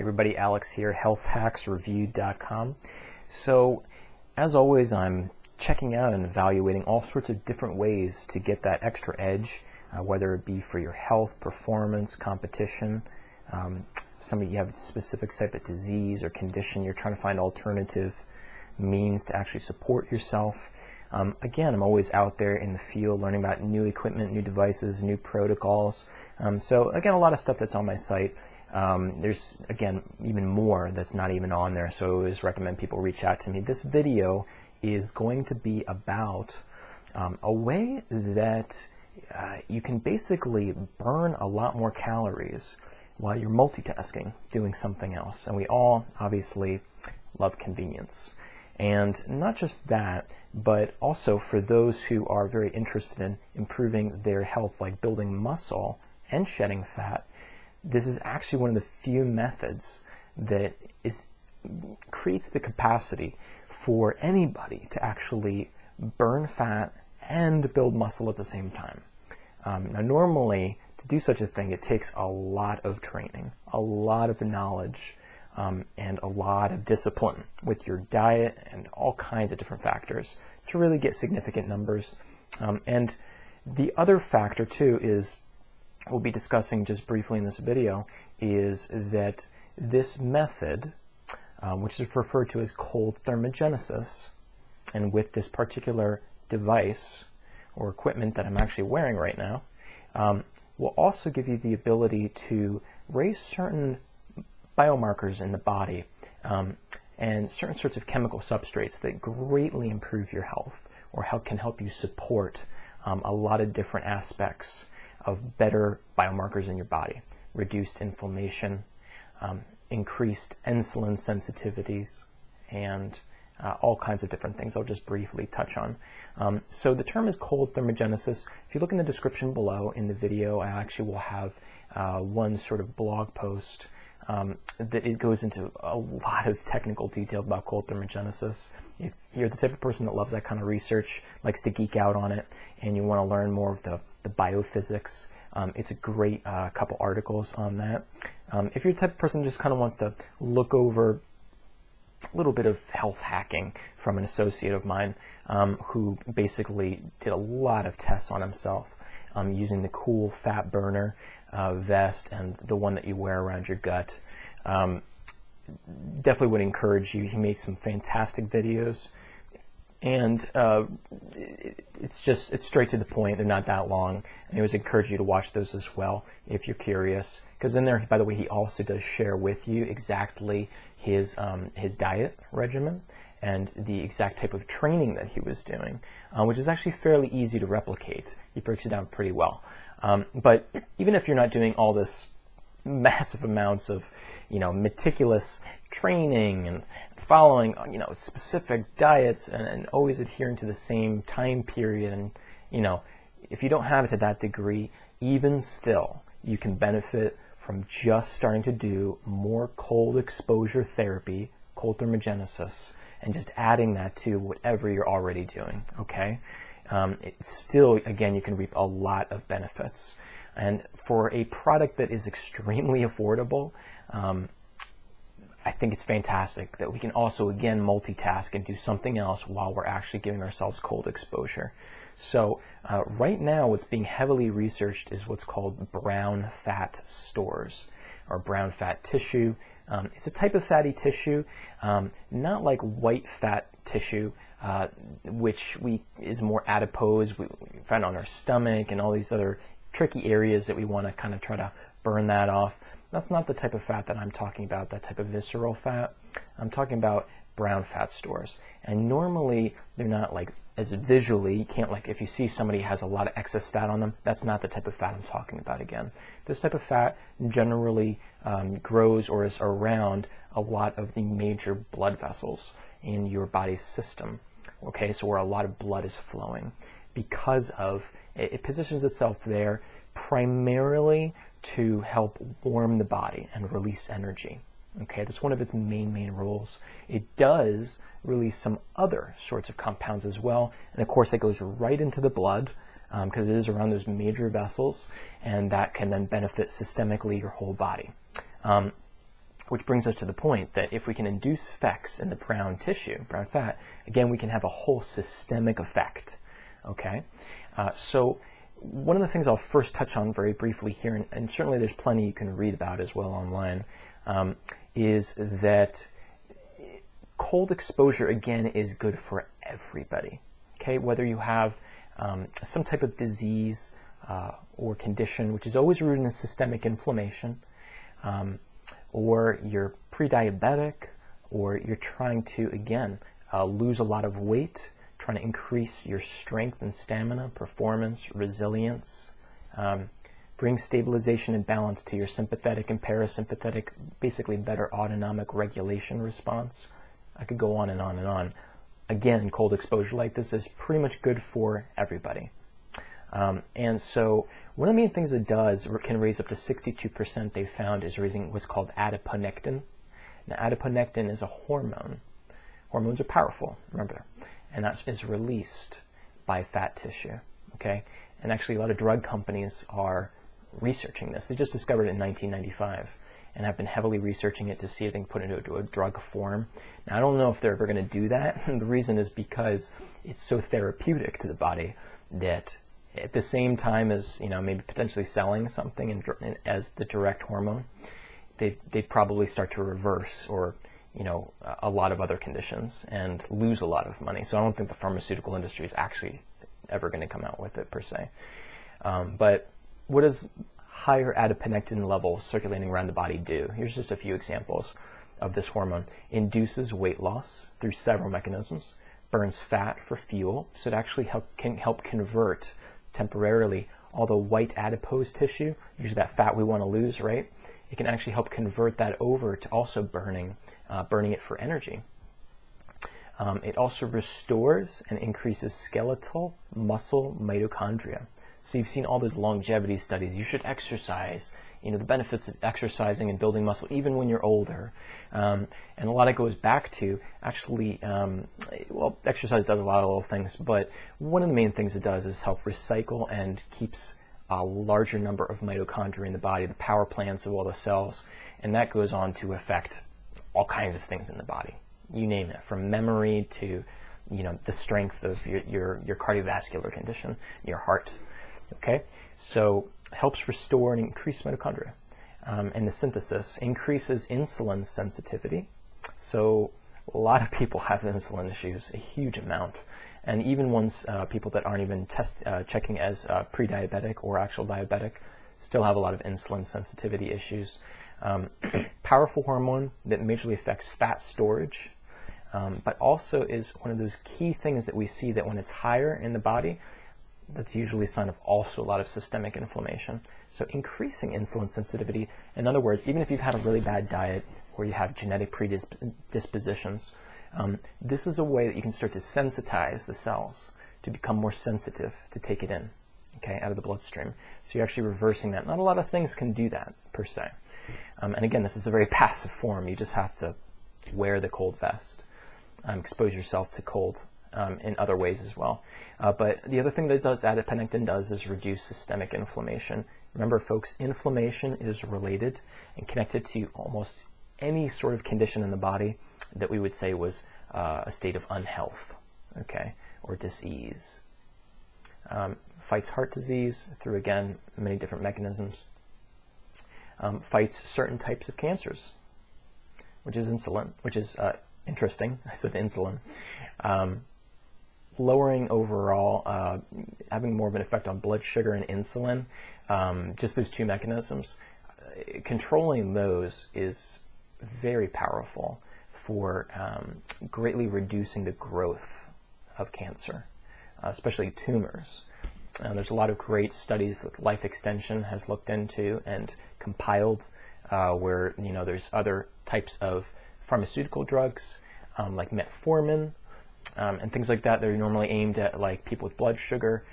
Hey everybody, Alex here, healthhacksreview.com. So, as always, I'm checking out and evaluating all sorts of different ways to get that extra edge, whether it be for your health, performance, competition. Some of you have a specific type of disease or condition, you're trying to find alternative means to actually support yourself. Again, I'm always out there in the field learning about new equipment, new devices, new protocols. So again, a lot of stuff that's on my site. There's, again, even more that's not even on there, so I always recommend people reach out to me. This video is going to be about a way that you can basically burn a lot more calories while you're multitasking, doing something else. And we all, obviously, love convenience. And not just that, but also for those who are very interested in improving their health, like building muscle and shedding fat, this is actually one of the few methods that creates the capacity for anybody to actually burn fat and build muscle at the same time. Now, normally, to do such a thing, it takes a lot of training, a lot of knowledge, and a lot of discipline with your diet and all kinds of different factors to really get significant numbers. And the other factor, too, is we'll be discussing just briefly in this video, is that this method, which is referred to as cold thermogenesis, and with this particular device or equipment that I'm actually wearing right now, will also give you the ability to raise certain biomarkers in the body and certain sorts of chemical substrates that greatly improve your health or can help you support a lot of different aspects of better biomarkers in your body. Reduced inflammation, increased insulin sensitivities, and all kinds of different things I'll just briefly touch on. So the term is cold thermogenesis. If you look in the description below in the video, I actually will have one sort of blog post that it goes into a lot of technical detail about cold thermogenesis. If you're the type of person that loves that kind of research, likes to geek out on it, and you want to learn more of the biophysics, it's a great couple articles on that. If you're the type of person that just kind of wants to look over a little bit of health hacking from an associate of mine who basically did a lot of tests on himself using the cool fat burner vest and the one that you wear around your gut. Definitely would encourage you. He made some fantastic videos, and it's straight to the point. They're not that long, and I always encourage you to watch those as well if you're curious, because in there, by the way, he also does share with you exactly his diet regimen and the exact type of training that he was doing, which is actually fairly easy to replicate. He breaks it down pretty well. But even if you're not doing all this massive amounts of, meticulous training and following, specific diets and always adhering to the same time period, and, if you don't have it to that degree, even still, you can benefit from just starting to do more cold exposure therapy, cold thermogenesis, and just adding that to whatever you're already doing, okay? It's still, again, you can reap a lot of benefits. And for a product that is extremely affordable, I think it's fantastic that we can also, again, multitask and do something else while we're actually giving ourselves cold exposure. So right now, what's being heavily researched is what's called brown fat stores, or brown fat tissue. It's a type of fatty tissue, not like white fat tissue, which is more adipose. We find on our stomach and all these other tricky areas that we want to kind of try to burn that off. That's not the type of fat that I'm talking about, that type of visceral fat. I'm talking about brown fat stores. And normally, they're not like as visually, you can't, like, if you see somebody has a lot of excess fat on them, that's not the type of fat I'm talking about again. This type of fat generally grows or is around a lot of the major blood vessels in your body's system. Okay, so where a lot of blood is flowing, because of it positions itself there primarily to help warm the body and release energy. Okay, that's one of its main roles. It does release some other sorts of compounds as well, and of course it goes right into the blood because it is around those major vessels, and that can then benefit systemically your whole body. which brings us to the point that if we can induce effects in the brown tissue, brown fat, again, we can have a whole systemic effect, okay? So one of the things I'll first touch on very briefly here, and certainly there's plenty you can read about as well online, is that cold exposure, again, is good for everybody, okay? Whether you have some type of disease or condition, which is always rooted in systemic inflammation, or you're pre-diabetic, or you're trying to, again, lose a lot of weight, trying to increase your strength and stamina, performance, resilience, bring stabilization and balance to your sympathetic and parasympathetic, basically better autonomic regulation response. I could go on and on and on. Again, cold exposure like this is pretty much good for everybody. And so one of the main things it does, or can raise up to 62%, they found, is raising what's called adiponectin. Now, adiponectin is a hormone. Hormones are powerful, remember, and that is released by fat tissue, okay? And actually, a lot of drug companies are researching this. They just discovered it in 1995 and have been heavily researching it to see if they can put it into a drug form. Now, I don't know if they're ever going to do that. The reason is because it's so therapeutic to the body that at the same time as, maybe potentially selling something as the direct hormone, they probably start to reverse or, a lot of other conditions and lose a lot of money. So I don't think the pharmaceutical industry is actually ever going to come out with it per se. But what does higher adiponectin levels circulating around the body do? Here's just a few examples of this hormone. Induces weight loss through several mechanisms, burns fat for fuel, so it actually can help convert temporarily all the white adipose tissue, usually that fat we want to lose, right? It can actually help convert that over to also burning it for energy. It also restores and increases skeletal muscle mitochondria. So you've seen all those longevity studies. You should exercise. The benefits of exercising and building muscle even when you're older. And a lot of it goes back to actually, exercise does a lot of little things, but one of the main things it does is help recycle and keeps a larger number of mitochondria in the body, the power plants of all the cells, and that goes on to affect all kinds of things in the body. You name it, from memory to, the strength of your cardiovascular condition, your heart. Okay, so helps restore and increase mitochondria. And the synthesis increases insulin sensitivity. So a lot of people have insulin issues, a huge amount. And even ones, people that aren't even checking as pre-diabetic or actual diabetic, still have a lot of insulin sensitivity issues. Powerful hormone that majorly affects fat storage, but also is one of those key things that we see that when it's higher in the body, that's usually a sign of also a lot of systemic inflammation. So increasing insulin sensitivity, in other words, even if you've had a really bad diet or you have genetic predispositions, this is a way that you can start to sensitize the cells to become more sensitive to take it in, okay, out of the bloodstream. So you're actually reversing that. Not a lot of things can do that, per se. And again, this is a very passive form. You just have to wear the cold vest, expose yourself to cold in other ways as well. But the other thing that adiponectin does is reduce systemic inflammation. Remember, folks, inflammation is related and connected to almost any sort of condition in the body that we would say was a state of unhealth, okay, or dis-ease. Fights heart disease through, again, many different mechanisms. Fights certain types of cancers, which is interesting. I said insulin. Lowering overall, having more of an effect on blood sugar and insulin, just those two mechanisms. Controlling those is very powerful for greatly reducing the growth of cancer, especially tumors. There's a lot of great studies that Life Extension has looked into and compiled where there's other types of pharmaceutical drugs like metformin and things like that. They're normally aimed at like people with blood sugar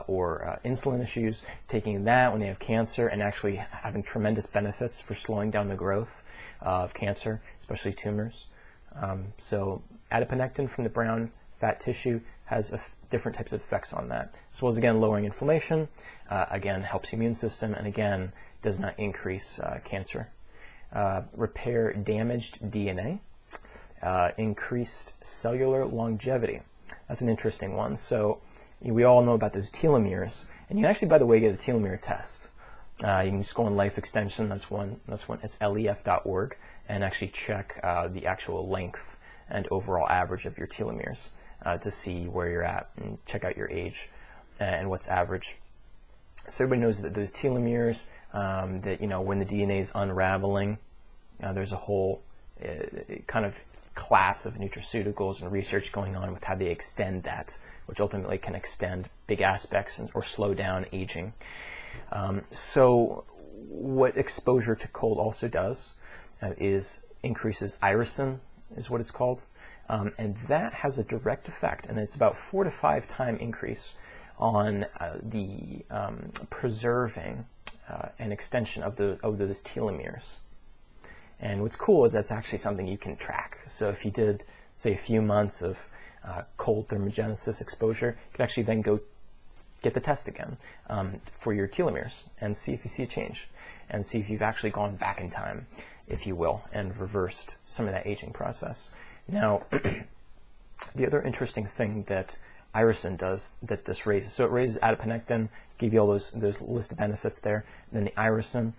or insulin issues, taking that when they have cancer and actually having tremendous benefits for slowing down the growth of cancer, especially tumors. So adiponectin from the brown fat tissue has different types of effects on that, as well as, again, lowering inflammation, again, helps the immune system, and again, does not increase cancer. repair damaged DNA, increased cellular longevity. That's an interesting one. So we all know about those telomeres, and you can actually, by the way, get a telomere test. You can just go on Life Extension. That's one. It's lef.org, and actually check the actual length and overall average of your telomeres to see where you're at, and check out your age and what's average. So everybody knows that those telomeres, that when the DNA is unraveling, there's a whole kind of class of nutraceuticals and research going on with how they extend that, which ultimately can extend big aspects or slow down aging. So what exposure to cold also does is increases irisin, is what it's called, and that has a direct effect, and it's about 4 to 5 time increase on the preserving and extension of those telomeres. And what's cool is that's actually something you can track. So if you did, say, a few months of cold thermogenesis exposure, you could actually then go get the test again for your telomeres and see if you see a change, and see if you've actually gone back in time, if you will, and reversed some of that aging process. Now, the other interesting thing that irisin does that this raises, so it raises adiponectin, give you all those list of benefits there, then the irisin.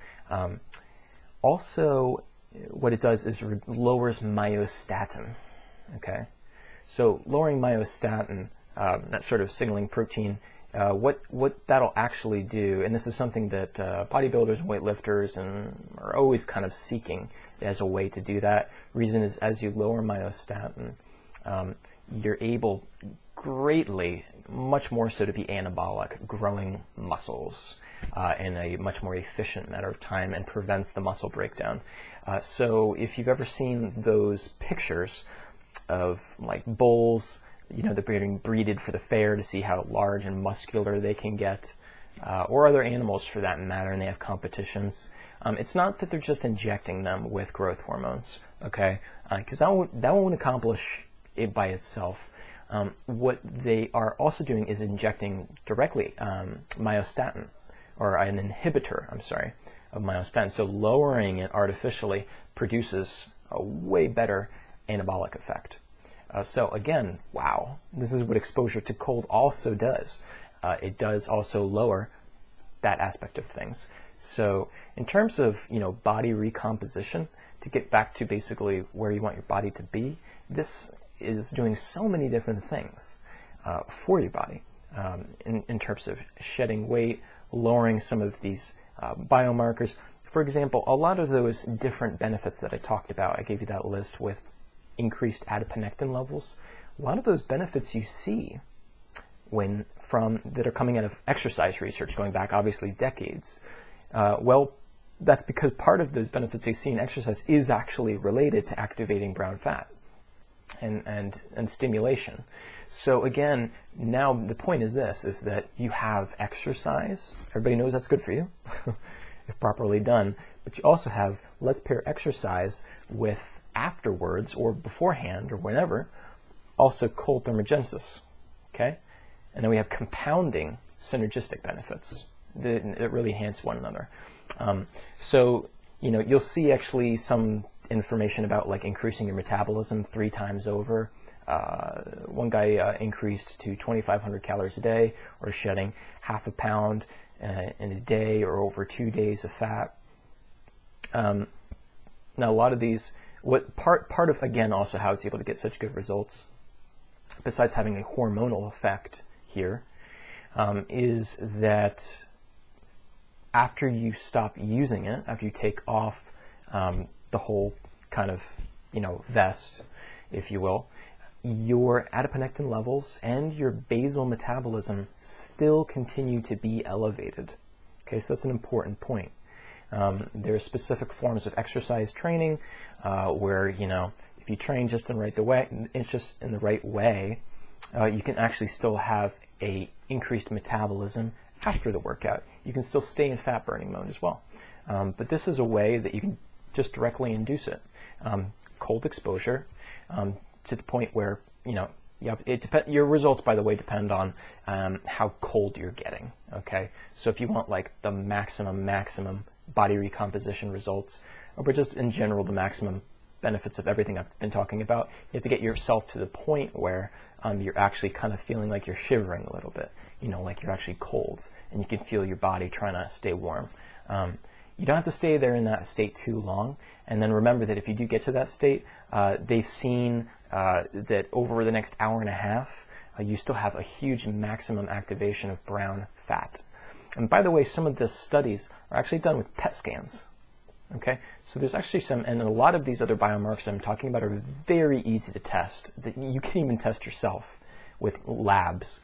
Also, what it does is lowers myostatin, okay? So lowering myostatin, that sort of signaling protein, what that'll actually do, and this is something that bodybuilders and weightlifters are always kind of seeking as a way to do that. Reason is, as you lower myostatin, you're able greatly, much more so, to be anabolic, growing muscles in a much more efficient matter of time, and prevents the muscle breakdown. So if you've ever seen those pictures of like bulls, they're being breeded for the fair to see how large and muscular they can get, or other animals for that matter, and they have competitions. It's not that they're just injecting them with growth hormones, okay? Because that won't accomplish it by itself. What they are also doing is injecting directly myostatin, or an inhibitor, of myostatin. So lowering it artificially produces a way better anabolic effect. So again, wow, this is what exposure to cold also does. It does also lower that aspect of things. So in terms of body recomposition, to get back to basically where you want your body to be, this is doing so many different things for your body, in terms of shedding weight, lowering some of these biomarkers. For example, a lot of those different benefits that I talked about, I gave you that list with increased adiponectin levels. A lot of those benefits you see that are coming out of exercise research going back obviously decades. Well, that's because part of those benefits they see in exercise is actually related to activating brown fat and stimulation. So again, now the point is this, is that you have exercise. Everybody knows that's good for you if properly done, but you also have, let's pair exercise with afterwards or beforehand or whenever, also cold thermogenesis, okay? And then we have compounding synergistic benefits that really enhance one another. So, you'll see actually some information about like increasing your metabolism 3 times over. One guy increased to 2,500 calories a day, or shedding half a pound in a day, or over 2 days of fat. Now, a lot of these, what part of, again, also how it's able to get such good results, besides having a hormonal effect here, is that after you stop using it, after you take off the whole kind of, vest, if you will, your adiponectin levels and your basal metabolism still continue to be elevated. Okay, so that's an important point. There are specific forms of exercise training where, if you train just in the right way, you can actually still have a increased metabolism after the workout. You can still stay in fat burning mode as well. But this is a way that you can just directly induce it. Cold exposure to the point where, your results, by the way, depend on how cold you're getting, okay? So if you want like the maximum body recomposition results, but just in general, the maximum benefits of everything I've been talking about. You have to get yourself to the point where you're actually kind of feeling like you're shivering a little bit, like you're actually cold, and you can feel your body trying to stay warm. You don't have to stay there in that state too long. And then remember that if you do get to that state, they've seen that over the next hour and a half, you still have a huge maximum activation of brown fat. And by the way, some of the studies are actually done with PET scans. Okay, so there's actually some, and a lot of these other biomarkers I'm talking about are very easy to test. That you can even test yourself with labs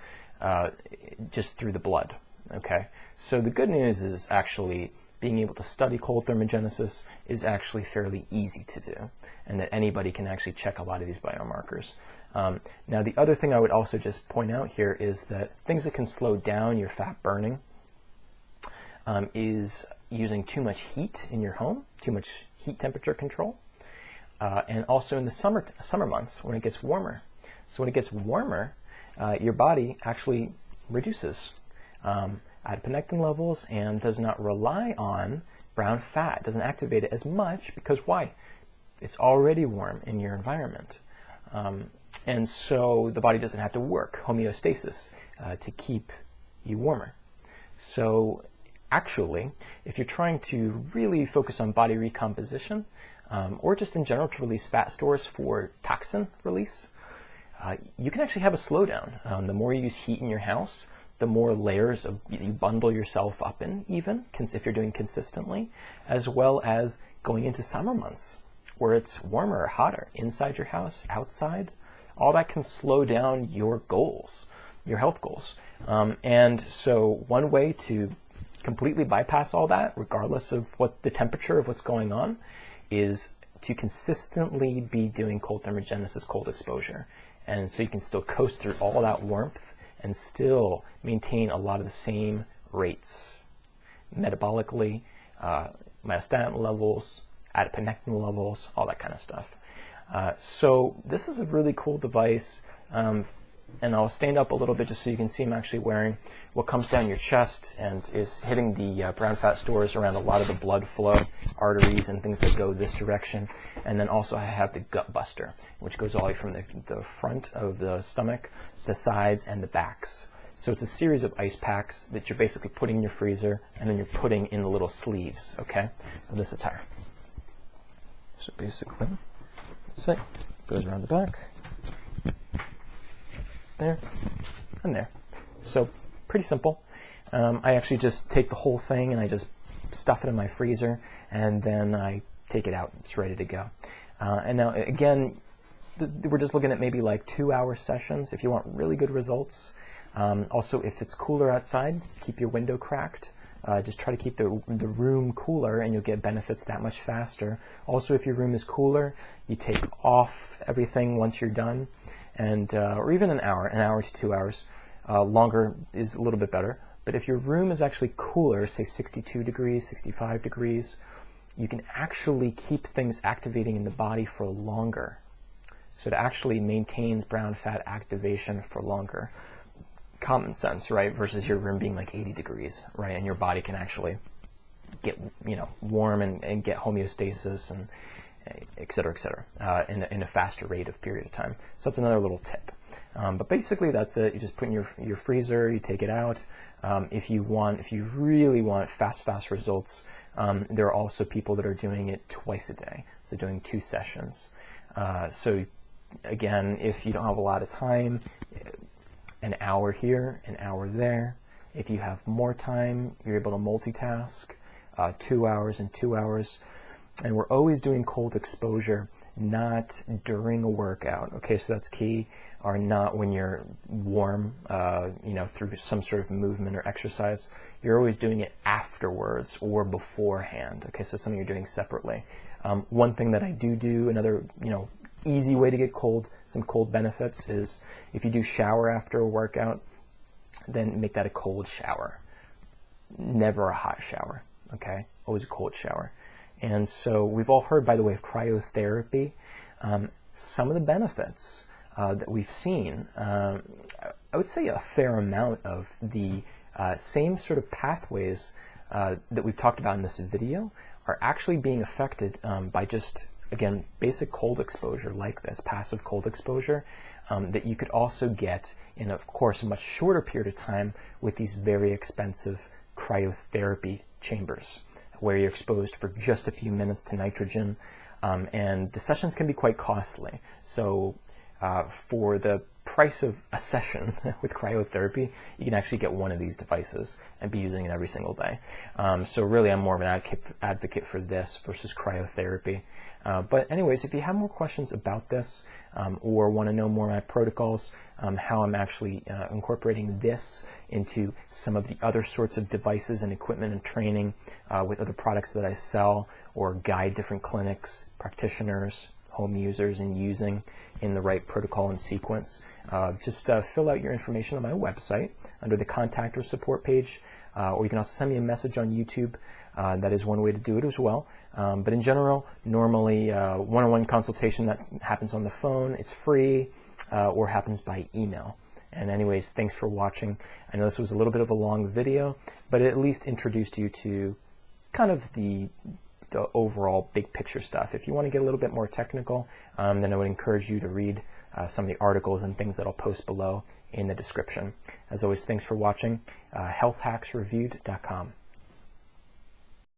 just through the blood. Okay, so the good news is actually being able to study cold thermogenesis is actually fairly easy to do, and that anybody can actually check a lot of these biomarkers. Now, the other thing I would also just point out here is that things that can slow down your fat burning is using too much heat in your home, too much heat temperature control, and also in the summer months when it gets warmer. So when it gets warmer, your body actually reduces adiponectin levels and does not rely on brown fat, doesn't activate it as much because why? It's already warm in your environment. And so the body doesn't have to work homeostasis to keep you warmer. So actually, if you're trying to really focus on body recomposition, or just in general to release fat stores for toxin release, you can actually have a slowdown. The more you use heat in your house, the more layers you bundle yourself up in, even if you're doing consistently, as well as going into summer months where it's warmer or hotter inside your house, outside. All that can slow down your goals, your health goals. And so one way to completely bypass all that, regardless of what the temperature of what's going on, is to consistently be doing cold thermogenesis, cold exposure. And so you can still coast through all that warmth and still maintain a lot of the same rates metabolically, myostatin levels, adiponectin levels, all that kind of stuff. So this is a really cool device, and I'll stand up a little bit just so you can see I'm actually wearing what comes down your chest and is hitting the brown fat stores around a lot of the blood flow, arteries and things that go this direction. And then also I have the gut buster, which goes all the way from the front of the stomach, the sides, and the backs. So it's a series of ice packs that you're basically putting in your freezer, and then you're putting in the little sleeves, okay, of this attire. So basically, that's it. Goes around the back. There, and there. So pretty simple. I actually just take the whole thing and I just stuff it in my freezer, and then I take it out. It's ready to go. And now, again, we're just looking at maybe like 2-hour sessions if you want really good results. Also, if it's cooler outside, keep your window cracked. Just try to keep the room cooler, and you'll get benefits that much faster. Also, if your room is cooler, you take off everything once you're done, and or even an hour to 2 hours. Longer is a little bit better. But if your room is actually cooler, say 62 degrees, 65 degrees, you can actually keep things activating in the body for longer. So it actually maintains brown fat activation for longer. Common sense, right? Versus your room being like 80 degrees, right? And your body can actually get, warm and get homeostasis and et cetera, in a faster rate of period of time. So that's another little tip. But basically that's it. You just put in your freezer, you take it out. If you really want fast results, there are also people that are doing it twice a day. So doing 2 sessions. So again, if you don't have a lot of time, an hour here, an hour there. If you have more time, you're able to multitask, 2 hours and 2 hours. And we're always doing cold exposure, not during a workout. Okay, so that's key, or not when you're warm, through some sort of movement or exercise. You're always doing it afterwards or beforehand. Okay, so something you're doing separately. One thing that I do, another, easy way to get some cold benefits is if you do shower after a workout, then make that a cold shower. Never a hot shower, okay? Always a cold shower. And so we've all heard, by the way, of cryotherapy. Some of the benefits that we've seen, I would say a fair amount of the same sort of pathways that we've talked about in this video are actually being affected by just, again, basic cold exposure like this, passive cold exposure, that you could also get in, of course, a much shorter period of time with these very expensive cryotherapy chambers, where you're exposed for just a few minutes to nitrogen, and the sessions can be quite costly. So for the price of a session with cryotherapy, you can actually get one of these devices and be using it every single day. So really, I'm more of an advocate for this versus cryotherapy. But anyways, if you have more questions about this, or want to know more of my protocols, how I'm actually incorporating this into some of the other sorts of devices and equipment and training with other products that I sell, or guide different clinics, practitioners, home users in using in the right protocol and sequence, just fill out your information on my website under the contact or support page, or you can also send me a message on YouTube. That is one way to do it as well. But in general, normally one-on-one consultation that happens on the phone, it's free, or happens by email. And anyways, thanks for watching. I know this was a little bit of a long video, but it at least introduced you to kind of the overall big picture stuff. If you want to get a little bit more technical, then I would encourage you to read some of the articles and things that I'll post below in the description. As always, thanks for watching. healthhacksreviewed.com.